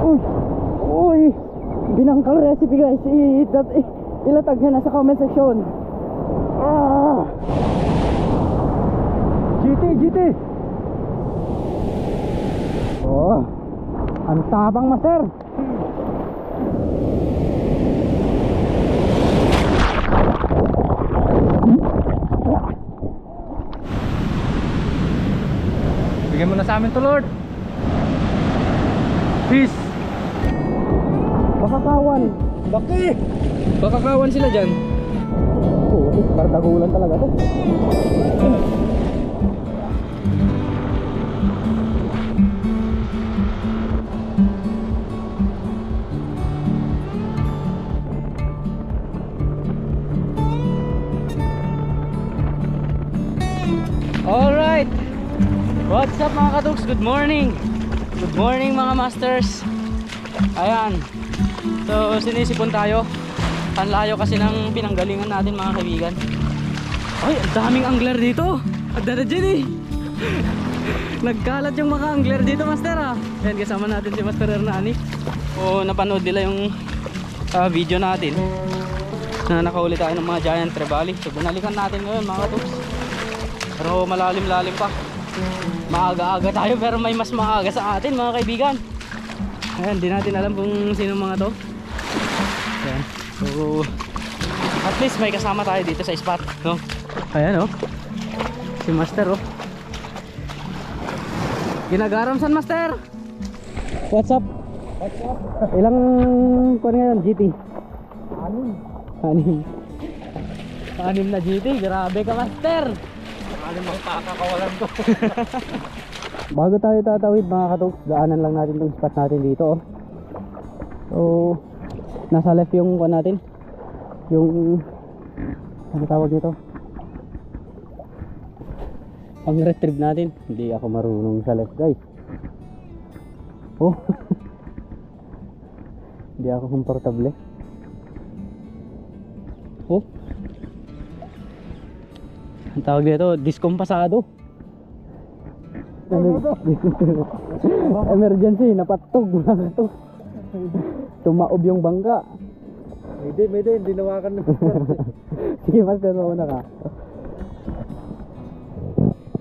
Uy, uy, binangkal recipe guys. Ilatag nyo na sa comment section. GT. Oh, ang tabang master. Bigyan mo na sa amin to, Lord. Peace. Bakakawan. Bakakawan sila dyan. Oo, pardagulan talaga to. Alright, what's up mga katuks? Good morning. Good morning mga masters. Ayan, so sinisipon tayo. Ang layo kasi ng pinanggalingan natin mga kaibigan. Ay, ang daming angler dito. Ang dala dyan eh. Nagkalat yung mga angler dito, master ah. Ayan, kasama natin si Master Hernani. O napanood nila yung video natin na nakahuli tayo ng mga giant trevally. So binalikan natin ngayon mga katuks. Pero malalim-lalim pa. Maaga-aga tayo pero may mas maaga sa atin mga kaibigan. Ayan, di natin alam kung sino mga to. Ayan. So at least may kasama tayo dito sa spot, no? Ayan oh. Si Master oh. Ginagaramsan Master. What's up? Ilang kuwan ngayon GT? Anim na GT. Grabe ka Master. Alam mo pakakawalan ko. Bago tayo tatawid mga katuks, daanan lang natin tong spot natin dito oh. So nasa left yung kuwan natin. Yung ano tawag dito? Ang retrieve natin. Hindi ako marunong sa left guys. Oh. Hindi ako komportable. Oh. Ang tawag dito, diskompasado. Emergency, napatog. Tumaob yung bangka. May hindi nawakan na. Sige Master, mauna ka.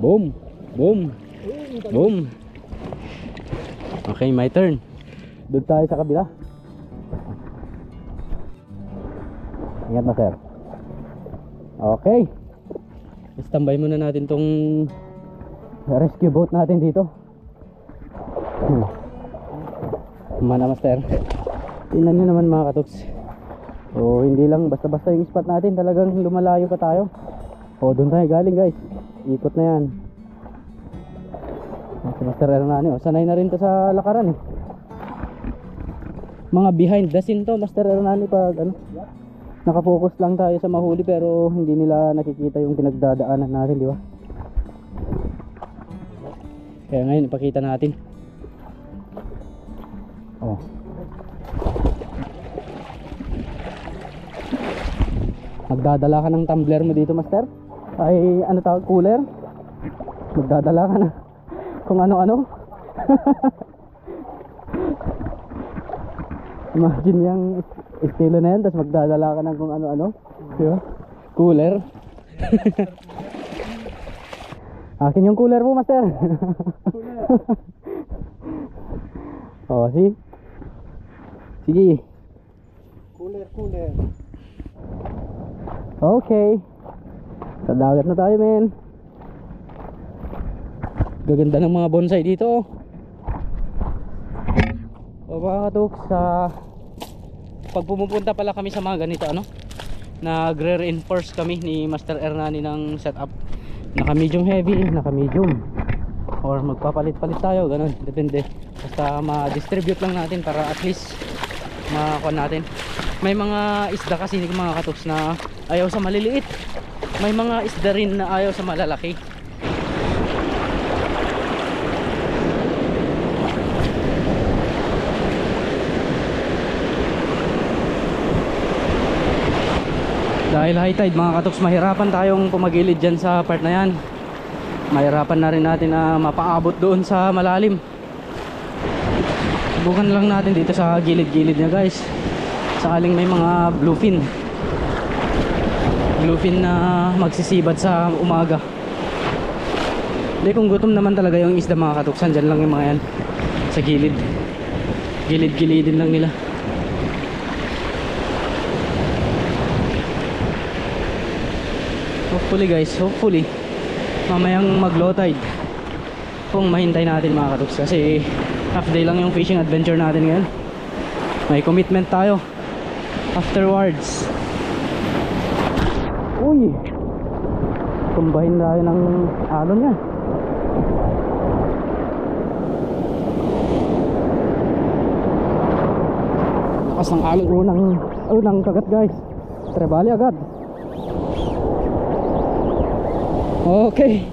Boom. Okay, my turn. Doon tayo sa kabila. Ingat Master. Okay. Standby muna natin tong rescue boat natin dito. Mana Master. Tingnan nyo naman mga katuks. So hindi lang basta-basta yung spot natin, talagang lumalayo pa tayo. O doon tayo galing guys. Ikot na yan. Si Master Hernani, sanay na rin to sa lakaran eh. Mga behind the scene to Master Hernani pag ano, nakafocus lang tayo sa mahuli pero hindi nila nakikita yung pinagdadaanan natin, di ba? Kaya ngayon ipakita natin. Oh. Magdadala ka ng tumbler mo dito Master? Ay ano tawag, cooler? Magdadala ka na kung ano-ano. Imagine yung estilo na yan, tapos magdadala ka ng kung ano-ano, diba? Cooler. Akin yung cooler mo Master. Oh, see? Sige. Cooler. Okay. Sa dagat na tayo men. Gaganda ng mga bonsai dito. O mga katuks, pag pumupunta pala kami sa mga ganito ano, nagre-reinforce kami ni Master Hernani ng setup. Naka medium heavy, naka medium, or magpapalit-palit tayo, ganun, depende. Basta ma-distribute lang natin para at least makakuha natin. May mga isda kasi mga katuks na ayaw sa maliliit. May mga isda rin na ayaw sa malalaki. Dahil high tide mga katuks, mahirapan tayong pumagilid dyan sa part na yan. Mahirapan na rin natin na mapaabot doon sa malalim. Subukan lang natin dito sa gilid-gilid niya guys. Sakaling may mga bluefin. Bluefin na magsisibad sa umaga. Hindi, kung gutom naman talaga yung isda mga katuksan, dyan lang yung mga yan. Sa gilid. Gilid-gilidin lang nila. Hopefully guys, hopefully mamayang mag low tide kung mahintay natin mga katuks, kasi half day lang yung fishing adventure natin ngayon. May commitment tayo afterwards. Uy, tumbahin tayo ng alon niya. Lakas ng alon. Unang kagat guys, trebali agad. Okay,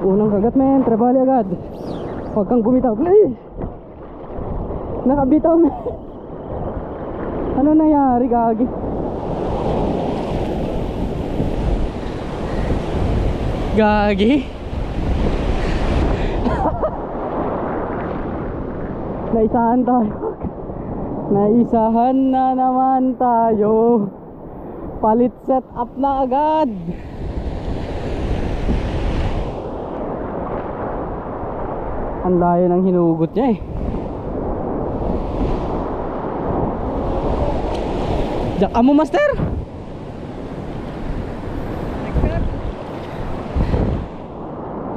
unang kagat men, trebali agad. Huwag kang bumitaw please. Nakabitaw men. Ano nangyari gagi? Gagi. Naisahan tayo. Naisahan na naman tayo. Palit set up na agad. Ang layo ng hinugot niya eh. Diyak mo master.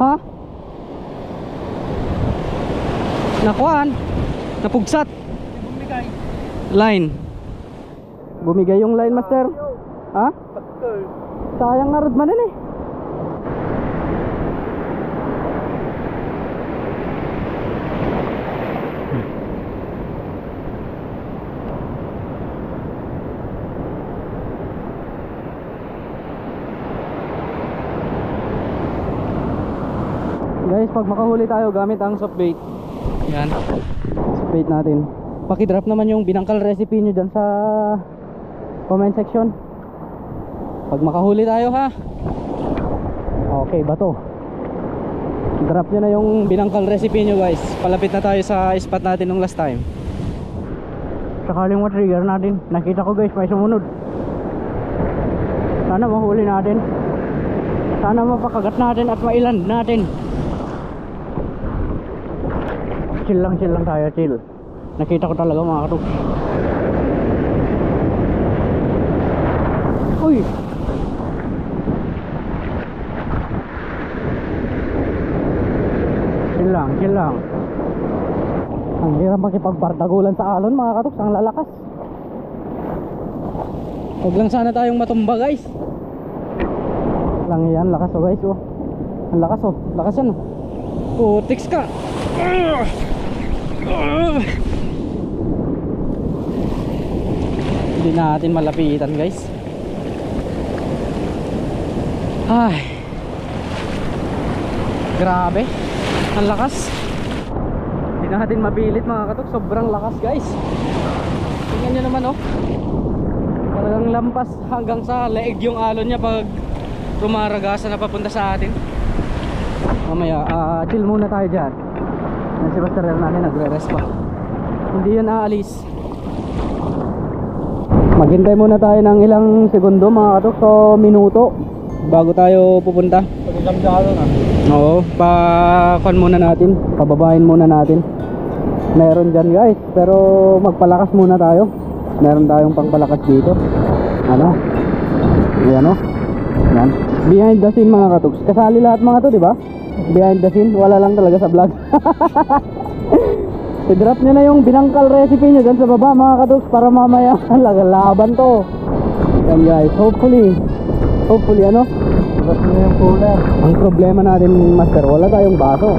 Ha? Nakuan? Napugsat? Bumigay. Line. Bumigay yung line master. Ha? Sayang nga rod man eh. Guys, pag makahuli tayo gamit ang soft bait. Yan, soft bait natin. Pakidrop naman yung binangkal recipe nyo dyan sa comment section. Pag makahuli tayo ha. Okay, bato. Drop nyo na yung binangkal recipe nyo guys. Palapit na tayo sa spot natin nung last time. Sakaling ma-trigger natin. Nakita ko guys, may sumunod. Sana mahuli natin. Sana mapakagat natin at mailand natin. Chill lang tayo, chill. Nakita ko talaga mga katuk. Uy, chill lang. Ang hirap makipagpartagulan sa alon mga katuk. Ang lalakas. Huwag lang sana tayong matumba guys. Lang yan, lakas oh guys oh. Ang lakas oh, lakas yan oh. Putiks ka. Hindi natin malapitan guys. Ay, grabe, ang lakas. Hindi natin mapilit mga katok, sobrang lakas guys. Tingnan nyo naman oh. Talagang lampas hanggang sa leeg yung alon niya pag tumaragasa na papunta sa atin. Mamaya, chill muna tayo dyan. Si Master R natin nagre-rest pa. Hindi yan aalis. Maghintay muna tayo ng ilang segundo mga katok, so minuto bago tayo pupunta. Oo, pa-con muna natin, pababahin muna natin. Meron dyan guys, pero magpalakas muna tayo. Meron tayong pangpalakas dito. Ano? Ayan o. Yan. Behind the scene mga katoks. Kasali lahat mga to, di ba? Behind the scene, wala lang talaga sa vlog. I-drop nyo na yung binangkal recipe nyo dyan sa baba mga katoks, para mamaya laban to. Yan guys, hopefully ano? Drop nyo yung cooler. Ang problema natin master, wala tayong baso.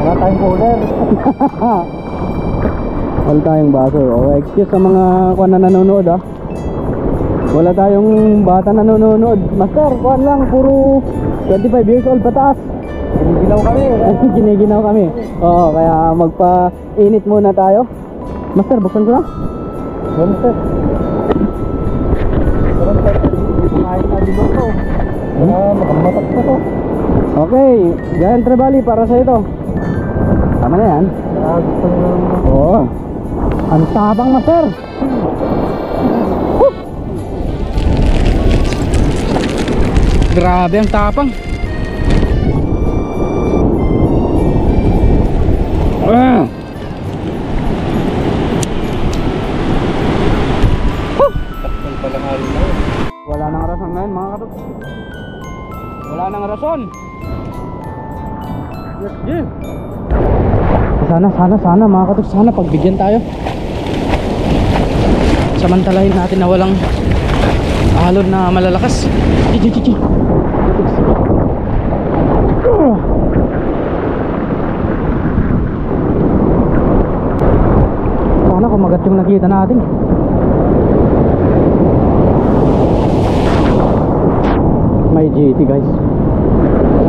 Wala tayong cooler. Wala tayong baso. O, excuse sa mga kuwan na nanonood ah. Wala tayong bata na nanonood. Master, kuwan lang, puro 25 years old pataas. Giniginaw kami. Giniginaw kami. Oo, kaya magpa-init muna tayo. Master, buksan ko na. Master. Kumain na di ba ito? Makamatak pa to. Okay, Giant Trevally para sa ito. Tama na yan. Gusto nyo Ang tabang, master. Woo! Grabe ang tapang. Ah! Wala nang rason ngayon mga katuks. Wala nang rason. Yes, Jim. Sana mga katuks, sana pagbigyan tayo. Samantalahin natin na walang alon na malalakas. Sana kumagat yung nakita natin. May GT guys,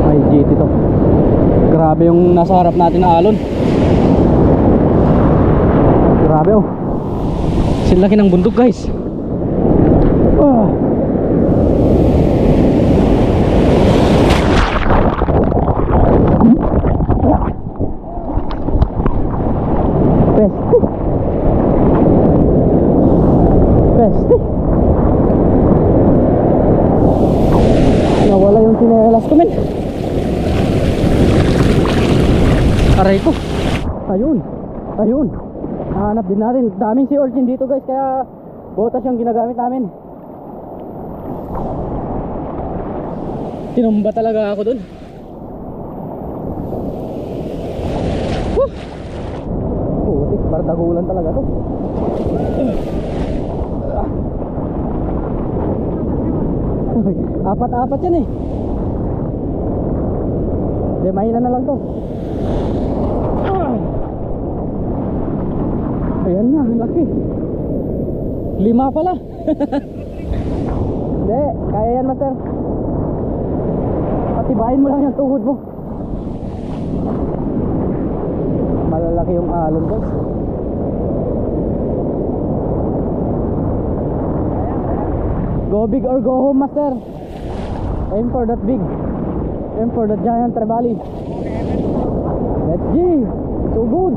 may GT to. Grabe yung nasa harap natin na alon. Grabe oh, silaki ng bundok guys. Peste, peste. Nawala yung sinelas ko, men. Aray ko. Ayun, ayun. Nahanap din natin. Daming sea urchin dito guys, kaya botas yung ginagamit namin. Tinumba talaga ako dun. Putik, bardagulan talaga to. Apat-apat yan eh. Hindi, mahina na lang to. Ayan na, laki. 5 pala. Hindi, kaya yan master. Patibayin mo lang yung tuhod mo. Malalaki yung alon guys. Go big or go home master. Aim for that big. Aim for that giant trevally. Let's go. So good.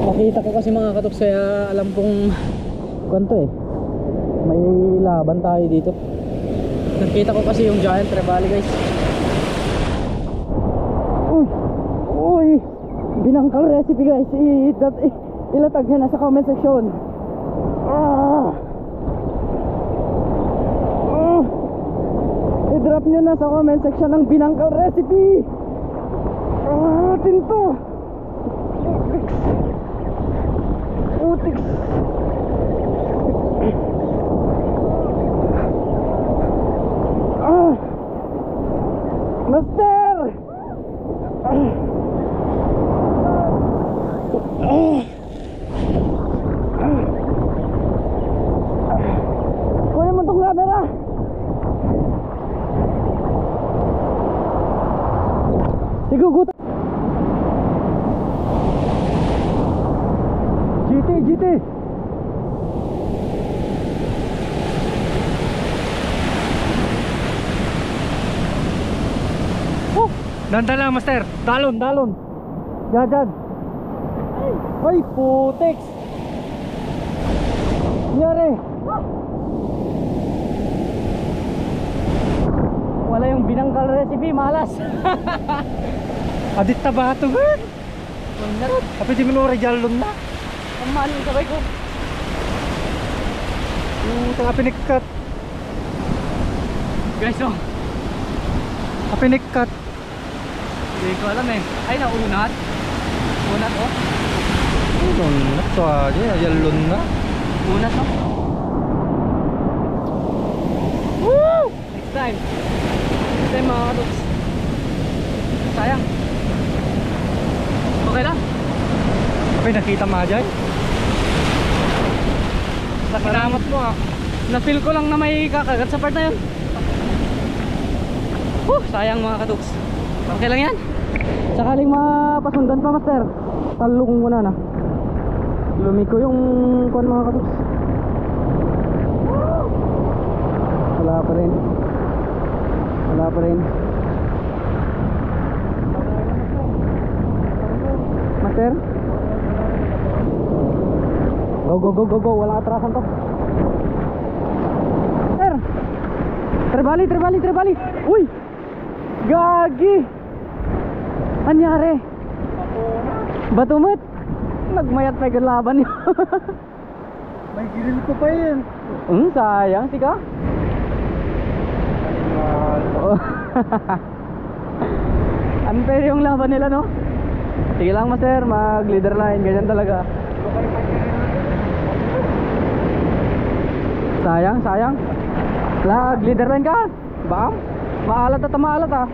Nakita ko kasi mga katuks, kaya alam kong kwento eh. May laban tayo dito. Nakita ko kasi yung giant trevally guys. Uy, binangkal recipe guys. Ilatag nyo na sa comment section. I-drop nyo na sa comment section ng binangkal recipe. Tinto. Utiks. Master. Kunin mo itong camera. Sigugut. GT. Danda lang master. Dalon. Diyan. Ay, putik. Yari. Wala yung binangkal recipe, malas. Adit na ba ito? Narot. Tapi di mo rejalon na. Ang mahal yung sabay ko. Tanga pinikkat. Guys, oh. Pinikkat. Hindi ko alam eh. Ay, naunat. Unat, oh. Unat to aja, jalon na. Unat, oh. Woo! Next time. Next time mga katuks. Sayang. Okay lang. Okay, nakita mo dyan. Sa kinamot mo ah. Na-feel ko lang na may kakagat sa part na yun. Sayang mga katuks. Okay lang yan. Sakaling mapasundan pa master, talong muna na. Lumiko yung kuwan mga katuks. pa rin. Wala pa rin. Master? Go, go, go, go, go. Walang atrasan to. Sir! Trebali, trebali, trebali. Uy! Gagi! Anyari? Batumot! Nagmayat pa yung laban yun. May grill ko pa yan. Sayang, sika. Oh. Unfair yung laban nila, no? Sige lang, master, mag leader line, ganyan talaga. Sayang, sayang. Lag, leader line ka. Bam, maalat at maalat ah.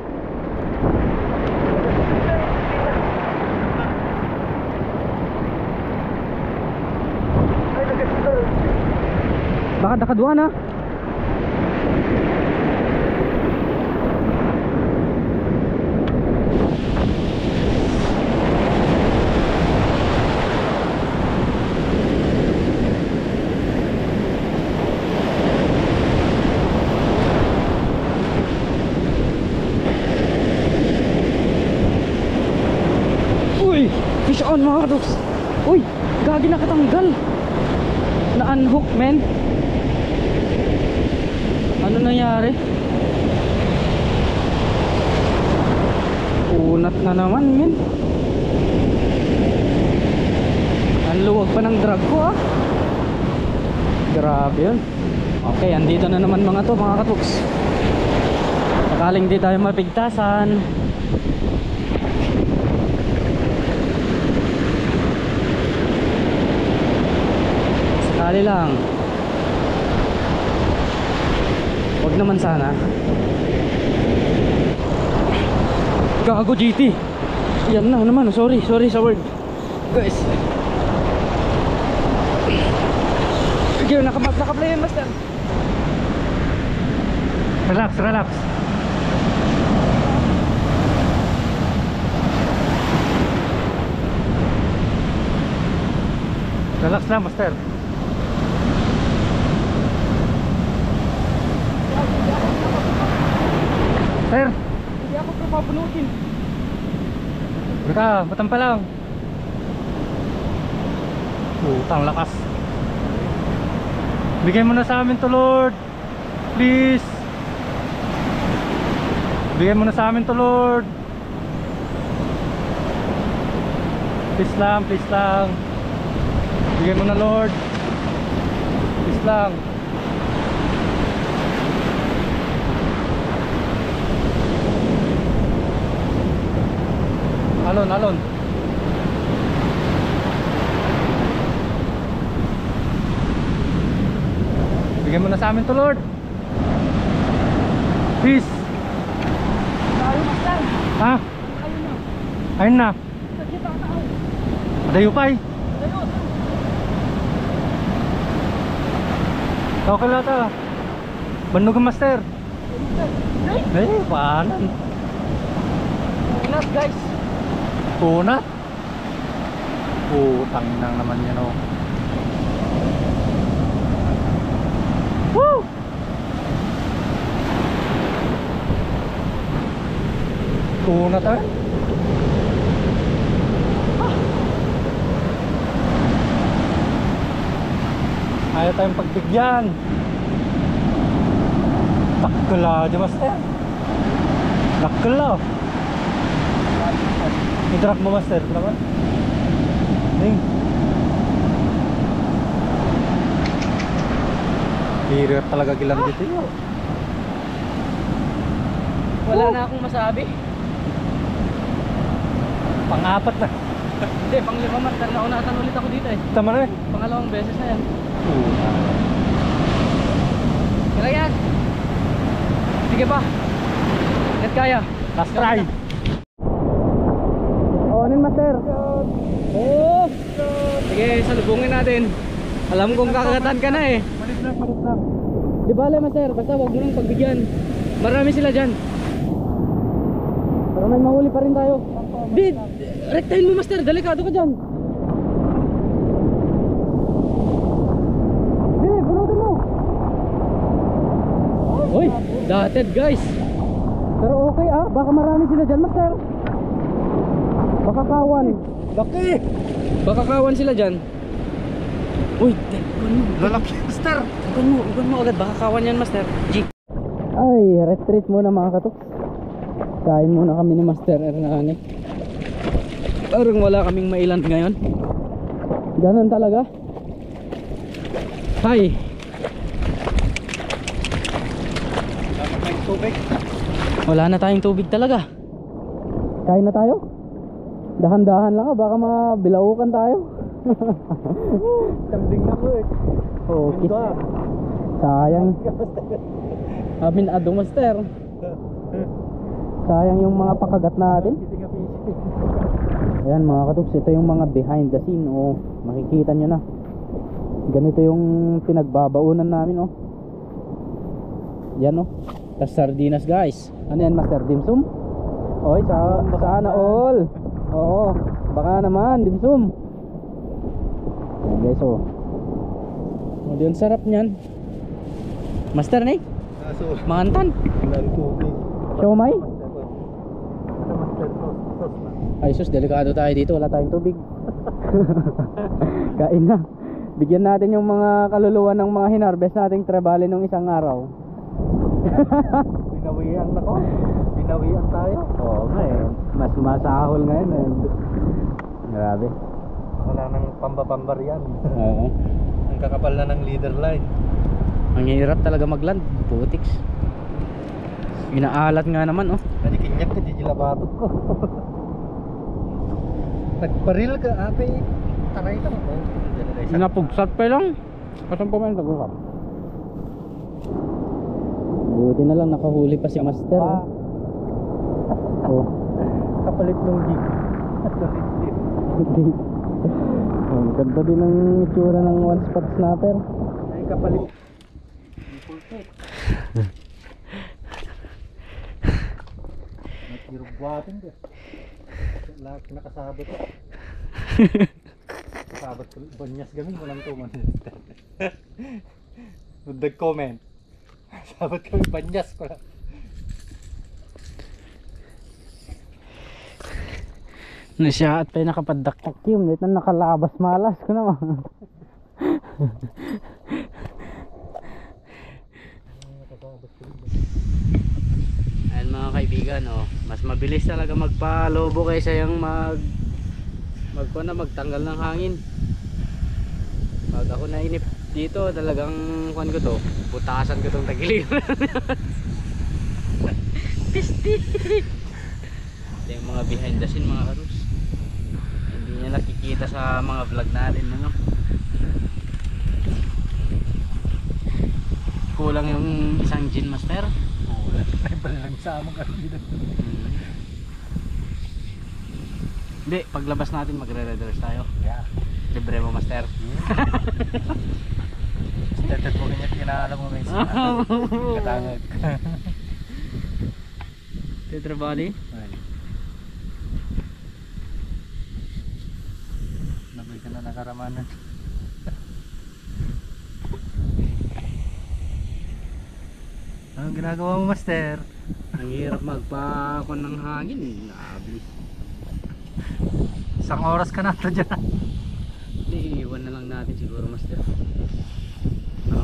Baka nakaduan ah. Uy, fish on mga kadoks. Uy, gagi nakatanggal. Na-unhook, men. Ano nangyari? Unat na naman, men. Ang luwag pa ng drag ko ah. Grabe yun. Okay, andito na naman mga to, mga katuks. Sakaling di tayo mapigtasan. Sakali lang. Huwag naman sana. Gago GT. Yan na naman. Sorry sa word. Guys. Sige, nakaplay yan, master. Relax, relax. Relax na, master. Sir, Hindi ako papabunutin. baka, batang pa lang. Utang lakas. Bigay mo na sa amin to, Lord. Please. Bigay mo na sa amin to, Lord. Please lang, please lang. Bigay mo na, Lord. Please lang. Alon, alon. Bigyan mo na sa amin to, Lord. Please. Tayo, master. Ha? Ayun na. Ayun na. Nagkita ka tao. Adayupay. Tayo. Okay lang ito. Bandog ang master. Eh, paanan. Unat, guys. Punat. Putang nang naman yan, oh. Woo! Punat eh. Ayaw tayong pagbigyan. Takla di master. Takla. I-drop mo, master. Naman. Ding. Hirir talaga gilang dito yun. Wala na akong masabi. Pang-apat na. Hindi, pang-lima man. Naunatan ulit ako dito eh. Tama na eh. Pangalawang beses na yan. Kaya yan. Sige pa. Net kaya. Last try. Onin, master. Oh! Sige, salubungin natin. Alam kong kakagatan ka na eh. Malit lang, malit lang. Di bale, master. Basta huwag mo nang pagbigyan. Marami sila dyan. Para may mahuli pa rin tayo. Di, rektahin mo, master. Delikado ka dyan. Di, bunutin mo. Uy, dotted guys. Pero okay baka marami sila dyan, master. Baka kawan. Laki! Baka kawan sila dyan. Uy, ugan mo. Lalaki, master! Ugan mo agad. Baka kawan yan, master. G. Ay, retreat muna mga katok. Kain muna kami ni Master Hernani. Parang wala kaming mailand ngayon. Ganun talaga. Hi. May tubig. Wala na tayong tubig talaga. Kain na tayo. Dahan-dahan lang baka mabilaukan tayo. Tanding na ko eh. Oh, kiss. Sayang. Amin ado, Master. Sayang yung mga pakagat natin. Ayan mga katuks, ito yung mga behind the scene. Makikita nyo na. Ganito yung pinagbabaunan namin. Yan tas sardinas guys. Ano yan, Master? Dimsum? Oy, sana all. Oo, baka naman dimsum. Ayan guys, Diyan sarap nyan. Master ni? Mangantan. Walang tubig. Siomay? Master sauce na. Ay sus, delikado tayo dito, wala tayong tubig. Kain na. Bigyan natin yung mga kaluluwa ng mga hinarvest nating trebali nung isang araw. Binawian na ko. Binawian tayo. Oo nga mas masahol ngayon Grabe. Wala nang pambabambar yan. Oo. Ang kakapal na ng leader line. Ang hirap talaga magland, putiks. Inaalat nga naman Nadikinyak ka, jijilabatot ko. Nagparil ka, ate. Taray lang ako. Napugsat pa lang. Kasan pa man nagusap. Buti na lang nakahuli pa si Master. Kapalit ng jig. Ang ganda din ng itsura ng one spot snapper. Ay, kapalit. Nagirugwatin ka. Lahat nakasabot ko. Kasabot ko. Banyas gaming walang tuman. Nagdag comment. Sabot kami banyas ko lang. Siya at tayo nakapadaktak yung dito nakalabas malas ko naman. Ayan mga kaibigan mas mabilis talaga magpalobo kaysa yung magtanggal ng hangin. Pag ako nainip dito talagang kuhan ko to, butasan ko tong tagiliran. Pisti. Ito yung mga behind the scene mga karus. Hindi niya nakikita sa mga vlog natin kulang yung isang gin, Master. Ay lang sa among karbidan. Hindi, paglabas natin magre-redress tayo. Yeah. Libre mo, Master. Tetet mo ganyan kinaalam mo guys. Katangag. Tetra body. Nabay ka na nakaramanan. Anong ginagawa mo, Master? Ang hirap magpakon ng hangin. Nablis. Isang oras ka na ito dyan. Hindi, iwan na lang natin siguro, Master.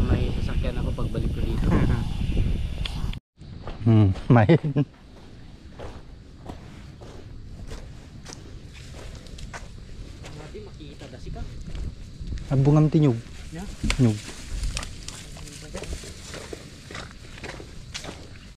May sasakyan ako pagbalik ko dito. May. Hindi makita dasi ka. Ang bungam tinyog. Yeah. Tinyog.